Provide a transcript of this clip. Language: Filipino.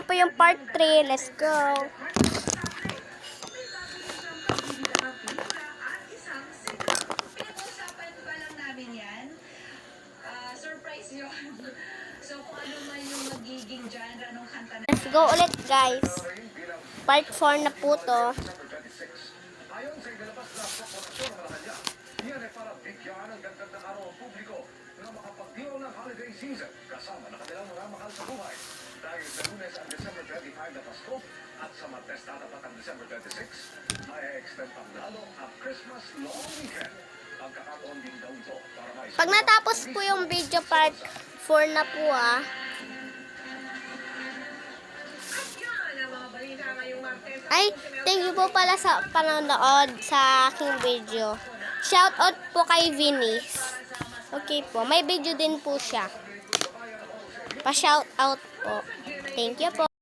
po yung part 3. Let's go. Surprise yun. So, kung ano man yung magiging genre ng kanta na... Let's go ulit, guys. Part 4 na po to. Ayon sa ilalabas na proporasyon ng Malacanang, iyan ay para bigyan ng dagdag na araw ang publiko na makapagdiyaw ng holiday season kasama na kanilang mga mahal sa buhay. Dahil sa Lunes ang December 25 na Pasko at sa Martes tatapat ang December 26, ay extend pang lalo ang Christmas long weekend. Pagkakataon din daw ito para Pag natapos po yung video part 4 na po Ay, thank you po pala sa panonood sa aking video. Shoutout po kay Vinis. Okay po, may video din po siya. Pa-shoutout po. Thank you po.